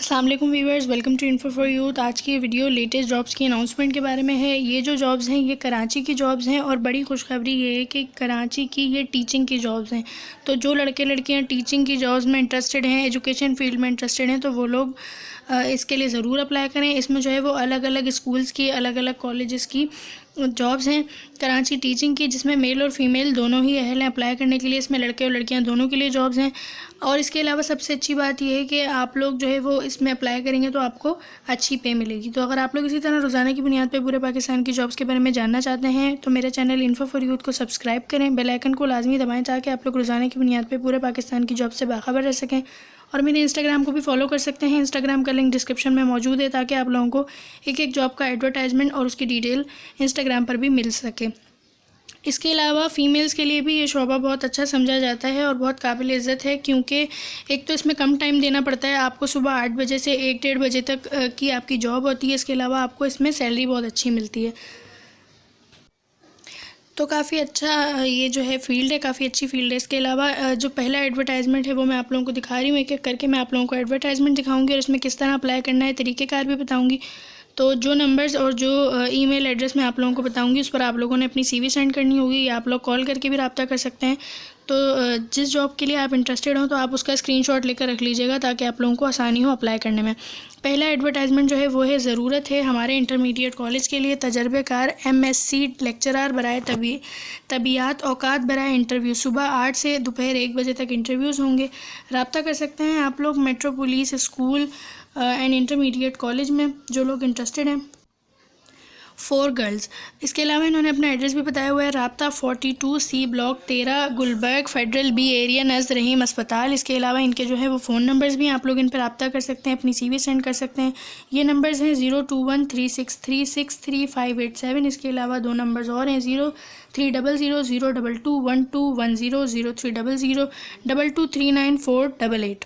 अस्सलाम वालेकुम viewers, welcome to Info for Youth. आज की वीडियो लेटेस्ट जॉब्स की अनाउंसमेंट के बारे में है। ये जो जॉब्स हैं ये कराची की जॉब्स हैं और बड़ी खुशखबरी ये है कि कराची की ये टीचिंग की जॉब्स हैं। तो जो लड़के लड़कियां टीचिंग की जॉब्स में इंटरेस्टेड हैं, एजुकेशन फील्ड में इंटरेस्टेड हैं, तो वो लोग इसके लिए ज़रूर अप्लाई करें। इसमें जो है वो अलग अलग स्कूल्स की, अलग अलग कॉलेजेस की जॉब्स हैं कराची टीचिंग की, जिसमें मेल और फीमेल दोनों ही अहल हैं अप्लाई करने के लिए। इसमें लड़के और लड़कियां दोनों के लिए जॉब्स हैं। और इसके अलावा सबसे अच्छी बात यह है कि आप लोग जो है वो इसमें अप्लाई करेंगे तो आपको अच्छी पे मिलेगी। तो अगर आप लोग इसी तरह रोज़ाना की बुनियाद पर पूरे पाकिस्तान की जॉब्स के बारे में जानना चाहते हैं तो मेरे चैनल इन्फो फॉर यूथ को सब्सक्राइब करें, बेल आइकन को लाजमी दबाएं ताकि आप लोग रोज़ाना की बुनियाद पर पूरे पाकिस्तान की जॉब से बाखबर रह सकें। और मेरे इंस्टाग्राम को भी फॉलो कर सकते हैं। इंस्टाग्राम का लिंक डिस्क्रिप्शन में मौजूद है ताकि आप लोगों को एक एक जॉब का एडवर्टाइजमेंट और उसकी डिटेल इंस्टाग्राम पर भी मिल सके। इसके अलावा फ़ीमेल्स के लिए भी ये शोबा बहुत अच्छा समझा जाता है और बहुत काबिल इज़्ज़त है, क्योंकि एक तो इसमें कम टाइम देना पड़ता है। आपको सुबह 8 बजे से 1-1:30 बजे तक की आपकी जॉब होती है। इसके अलावा आपको इसमें सैलरी बहुत अच्छी मिलती है। तो काफ़ी अच्छा ये जो है फ़ील्ड है, काफ़ी अच्छी फ़ील्ड है। इसके अलावा जो पहला एडवर्टाइजमेंट है वो मैं आप लोगों को दिखा रही हूँ। एक एक करके मैं आप लोगों को एडवर्टाइजमेंट दिखाऊंगी और इसमें किस तरह अप्लाई करना है, तरीक़ेकार भी बताऊंगी। तो जो नंबर्स और जो ईमेल एड्रेस मैं आप लोगों को बताऊंगी उस पर आप लोगों ने अपनी सीवी सेंड करनी होगी, या आप लोग कॉल करके भी रब्ता कर सकते हैं। तो जिस जॉब के लिए आप इंटरेस्टेड हो तो आप उसका स्क्रीनशॉट लेकर रख लीजिएगा ताकि आप लोगों को आसानी हो अप्लाई करने में। पहला एडवर्टाइजमेंट जो है वो है, ज़रूरत है हमारे इंटरमीडिएट कॉलेज के लिए तजर्बेकार MSc लेक्चरार बराए तबियात औकात बराए इंटरव्यू। सुबह 8 से दोपहर 1 बजे तक इंटरव्यूज़ होंगे। रब्ता कर सकते हैं आप लोग metropolis school and intermediate college में, जो लोग इंटरेस्टेड हैं। 4 गर्ल्स। इसके अलावा इन्होंने अपना एड्रेस भी बताया हुआ है, राब्ता 42C block 13 Gulberg federal B area नज़द रहीम अस्पताल। इसके अलावा इनके जो है वो फ़ोन नंबर्स भी हैं, आप लोग इन पर रब्ता कर सकते हैं, अपनी CV सेंड कर सकते हैं। ये नंबर्स हैं 02136363587। इसके अलावा 2 नंबर्स और हैं 0300022121 0300223948।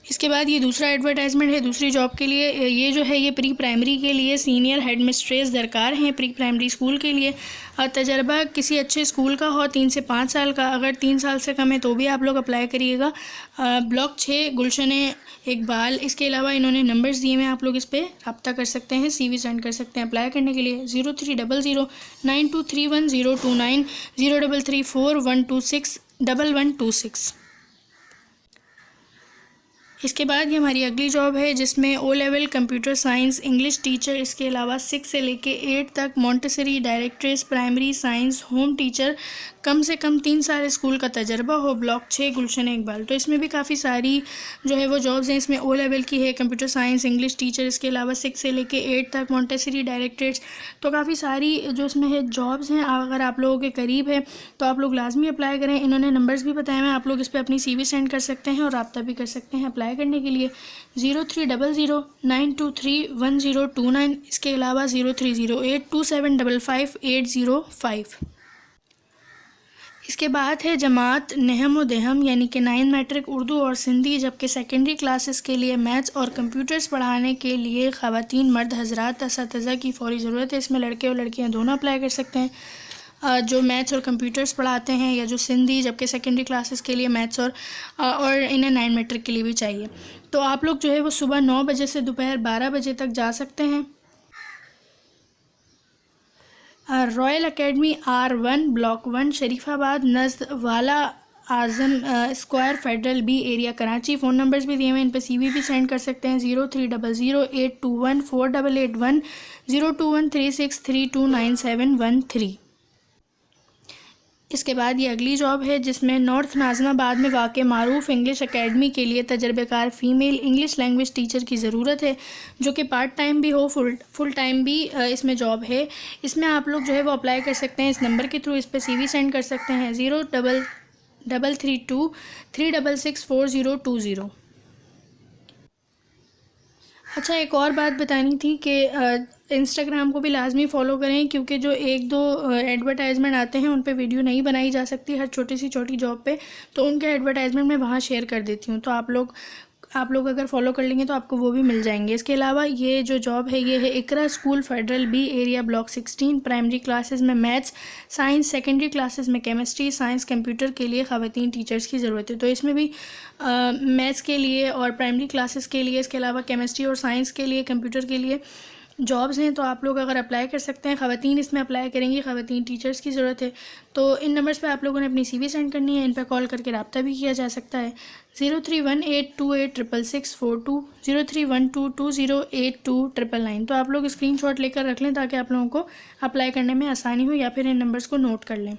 इसके बाद ये दूसरा एडवर्टाइजमेंट है दूसरी जॉब के लिए। ये जो है ये प्री प्राइमरी के लिए सीनियर हेड मिस्ट्रेस दरकार हैं, प्री प्राइमरी स्कूल के लिए। तजर्बा किसी अच्छे स्कूल का हो, 3 से 5 साल का। अगर 3 साल से कम है तो भी आप लोग अप्लाई करिएगा। ब्लॉक 6 गुलशन इकबाल। इसके अलावा इन्होंने नंबर्स दिए हैं, आप लोग इस पर रब्ता कर सकते हैं, CV सेंड कर सकते हैं अप्लाई करने के लिए। 030092311029 033412611126। इसके बाद ये हमारी अगली जॉब है जिसमें O level computer science English teacher. इसके अलावा 6 से लेके 8 तक montessori directress primary science home teacher, कम से कम 3 साल स्कूल का तजर्बा हो। ब्लॉक 6 गुलशन इकबाल। तो इसमें भी काफ़ी सारी जो है वो जॉब्स हैं। इसमें O लेवल की है कंप्यूटर साइंस इंग्लिश टीचर। इसके अलावा 6 से लेके 8 तक मॉन्टेसरी डायरेक्ट्रेट्स। तो काफ़ी सारी जो इसमें है जॉब्स हैं। अगर आप लोगों के करीब है तो आप लोग लाजमी अप्लाई करें। इन्होंने नंबर्स भी बताए हैं, आप लोग इस पर अपनी CV सेंड कर सकते हैं और रब्ता भी कर सकते हैं अप्लाई करने के लिए। 030092311029। इसके अलावा 030827555805। इसके बाद है जमात नहम व दहम यानी कि 9 मैट्रिक उर्दू और सिंधी, जबकि सेकेंडरी क्लासेस के लिए मैथ्स और कंप्यूटर्स पढ़ाने के लिए ख़वातीन मर्द हजरात असातिज़ा की फ़ौरी ज़रूरत है। इसमें लड़के और लड़कियां दोनों अप्लाई कर सकते हैं, जो मैथ्स और कंप्यूटर्स पढ़ाते हैं या जो सिंधी, जबकि सेकेंडरी क्लासेस के लिए मैथ्स और इन्हें 9 मैट्रिक के लिए भी चाहिए। तो आप लोग जो है वो सुबह 9 बजे से दोपहर 12 बजे तक जा सकते हैं। Royal academy R1 block 1 Sharifabad नज़द वाला Azam square federal B area Karachi. Phone numbers भी दिए हुए हैं, इन पर CV भी सेंड कर सकते हैं। 030082148881 021363297113। इसके बाद ये अगली जॉब है जिसमें नॉर्थ नाज़िमाबाद में वाक़े मारूफ इंग्लिश एकेडमी के लिए तजर्बेकार फ़ीमेल इंग्लिश लैंग्वेज टीचर की ज़रूरत है, जो कि पार्ट टाइम भी हो, फुल टाइम भी इसमें जॉब है। इसमें आप लोग जो है वो अप्लाई कर सकते हैं इस नंबर के थ्रू, इस पर CV सेंड कर सकते हैं। 0333264020। अच्छा, एक और बात बतानी थी कि इंस्टाग्राम को भी लाजमी फ़ॉलो करें, क्योंकि जो 1-2 एडवर्टाइजमेंट आते हैं उन पे वीडियो नहीं बनाई जा सकती हर छोटी सी छोटी जॉब पे, तो उनके एडवर्टाइजमेंट मैं वहाँ शेयर कर देती हूँ। तो आप लोग आप लोग अगर फॉलो कर लेंगे तो आपको वो भी मिल जाएंगे। इसके अलावा ये जो जॉब है ये है Iqra school federal B area block 16। Primary classes में मैथ्स साइंस, सेकेंडरी क्लासेस में केमिस्ट्री साइंस कंप्यूटर के लिए ख़वातीन टीचर्स की ज़रूरत है। तो इसमें भी मैथ्स के लिए और प्राइमरी क्लासेस के लिए, इसके अलावा केमिस्ट्री और साइंस के लिए, कंप्यूटर के लिए जॉब्स हैं। तो आप लोग अगर अप्लाई कर सकते हैं, ख़वातीन इसमें अप्लाई करेंगी, ख़वातीन टीचर्स की ज़रूरत है। तो इन नंबर्स पे आप लोगों ने अपनी CV सेंड करनी है। इन पर कॉल करके रब्ता भी किया जा सकता है। 0318286642, 0312208299। तो आप लोग स्क्रीनशॉट लेकर रख लें ताकि आप लोगों को अप्लाई करने में आसानी हो, या फिर इन नंबर्स को नोट कर लें।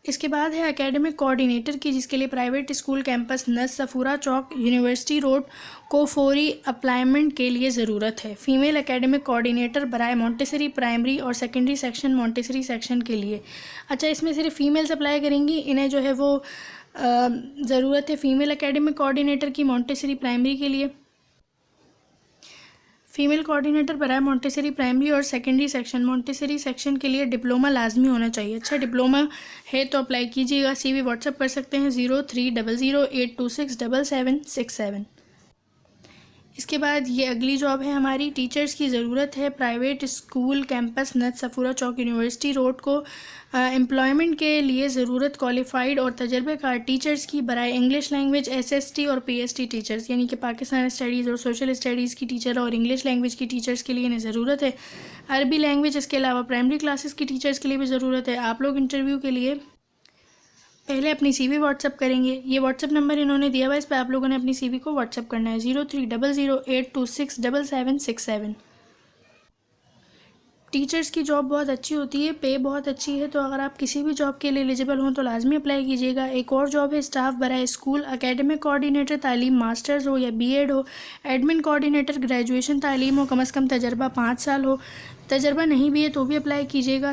इसके बाद है एकेडमिक कोऑर्डिनेटर की, जिसके लिए प्राइवेट स्कूल कैंपस नस सफूरा चौक यूनिवर्सिटी रोड को फौरी अप्लाइमेंट के लिए ज़रूरत है। फीमेल एकेडमिक कोऑर्डिनेटर बराए मॉन्टेसरी प्राइमरी और सेकेंडरी सेक्शन मॉन्टेसरी सेक्शन के लिए। अच्छा, इसमें सिर्फ फीमेल्स अप्लाई करेंगी, इन्हें जो है वो ज़रूरत है फीमेल एकेडमिक कोऑर्डिनेटर की मॉन्टेसरी प्राइमरी के लिए। फीमेल कोऑर्डिनेटर बराए मॉन्टेसरी प्राइमरी और सेकेंडरी सेक्शन मॉन्टेसरी सेक्शन के लिए डिप्लोमा लाजमी होना चाहिए। अच्छा, डिप्लोमा है तो अप्लाई कीजिएगा। CV व्हाट्सअप कर सकते हैं 030082677767। इसके बाद ये अगली जॉब है हमारी, टीचर्स की ज़रूरत है प्राइवेट स्कूल कैंपस नत सफूरा चौक यूनिवर्सिटी रोड को। एम्प्लॉयमेंट के लिए ज़रूरत क्वालिफाइड और तजर्बेकार टीचर्स की बराए इंग्लिश लैंग्वेज SST और PST टीचर्स, यानी कि पाकिस्तान स्टडीज़ और सोशल स्टडीज़ की टीचर और इंग्लिश लैंग्वेज की टीचर्स के लिए इन्हें ज़रूरत है। अरबी लैंग्वेज, इसके अलावा प्राइमरी क्लासेस की टीचर्स के लिए भी ज़रूरत है। आप लोग इंटरव्यू के लिए पहले अपनी CV व्हाट्सअप करेंगे। ये व्हाट्सअप नंबर इन्होंने दिया हुआ है, इस पर आप लोगों ने अपनी CV को व्हाट्सअप करना है 030082677767। टीचर्स की जॉब बहुत अच्छी होती है, पे बहुत अच्छी है। तो अगर आप किसी भी जॉब के लिए एलिजिबल हों तो लाजमी अप्लाई कीजिएगा। एक और जॉब है स्टाफ बराए स्कूल एकेडमिक कोऑर्डिनेटर, तालीम मास्टर्स हो या BEd हो, एडमिन कोऑर्डिनेटर ग्रेजुएशन तालीम हो, कम अज़ कम तजर्बा 5 साल हो। तजर्बा नहीं भी है तो भी अप्लाई कीजिएगा।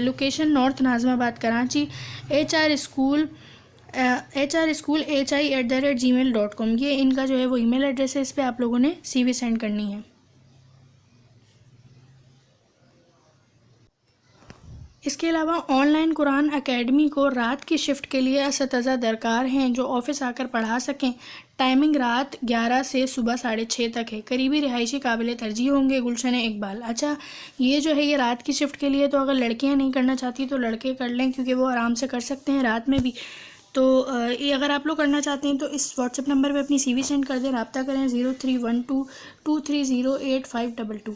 Location north Nazimabad Karachi. HR school hi@gmail.com, ये इनका जो है वो ईमेल एड्रेस है। इस पर आप लोगों ने CV सेंड करनी है। इसके अलावा ऑनलाइन कुरान एकेडमी को रात की शिफ्ट के लिए असतज़ा दरकार हैं जो ऑफ़िस आकर पढ़ा सकें। टाइमिंग रात 11 से सुबह 6:30 तक है। करीबी रिहायशी काबिल तरजीह होंगे। गुलशन इकबाल। अच्छा, ये जो है ये रात की शिफ्ट के लिए, तो अगर लड़कियां नहीं करना चाहती तो लड़के कर लें, क्योंकि वो आराम से कर सकते हैं रात में भी। तो ये अगर आप लोग करना चाहते हैं तो इस व्हाट्सएप नंबर पर अपनी CV सेंड कर दें, रब्ता करें 0312230852।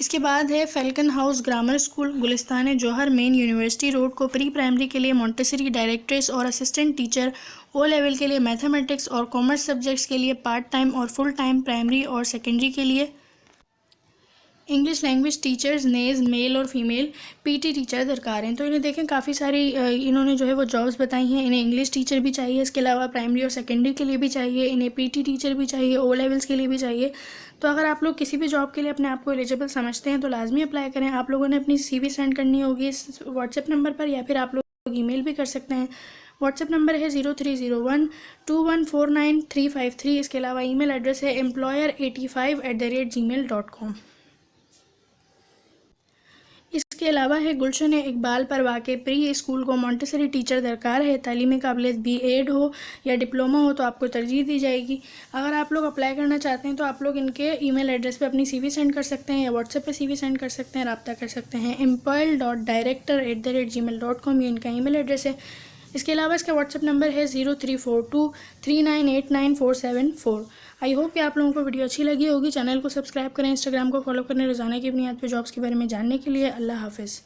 इसके बाद है Falcon House Grammar School Gulistan Jauhar Main University Road को प्री प्राइमरी के लिए मॉन्टेसरी डायरेक्ट्रेस और असिस्टेंट टीचर, O लेवल के लिए मैथमेटिक्स और कॉमर्स सब्जेक्ट्स के लिए पार्ट टाइम और फुल टाइम प्राइमरी और सेकेंडरी के लिए। इंग्लिश लैंग्वेज टीचर्स नेज मेल और फीमेल PT टीचर दरकार हैं। तो इन्हें देखें काफ़ी सारी इन्होंने जो है वो जॉब्स बताई हैं। इन्हें इंग्लिश टीचर भी चाहिए, इसके अलावा प्राइमरी और सेकेंडरी के लिए भी चाहिए, इन्हें PT टीचर भी चाहिए, O लेवल्स के लिए भी चाहिए। तो अगर आप लोग किसी भी जॉब के लिए अपने आप को एलिजिबल समझते हैं तो लाजमी अप्लाई करें। आप लोगों ने अपनी CV सेंड करनी होगी इस व्हाट्सएप नंबर पर, या फिर आप लोग ईमेल भी कर सकते हैं। व्हाट्सएप नंबर है 0301214953। इसके अलावा ईमेल एड्रेस है employer85@gmail.com। इसके अलावा है गुलशन इकबाल पर वाक़े प्री स्कूल को मॉन्टेसरी टीचर दरकार है। तालीमी काबिलियत BEd हो या डिप्लोमा हो तो आपको तरजीह दी जाएगी। अगर आप लोग अप्लाई करना चाहते हैं तो आप लोग इनके ईमेल एड्रेस पे अपनी CV सेंड कर सकते हैं या व्हाट्सएप पे CV सेंड कर सकते हैं, रब्ता कर सकते हैं। employal.director@gmail.com, ये इनका ईमेल एड्रेस है। इसके अलावा इसका व्हाट्सएप नंबर है 0342398947 आई होप कि आप लोगों को वीडियो अच्छी लगी होगी। चैनल को सब्सक्राइब करें, इंस्टाग्राम को फॉलो करें रोज़ाना की बुनियाद पर जॉब्स के बारे में जानने के लिए। अल्लाह हाफ़िज़।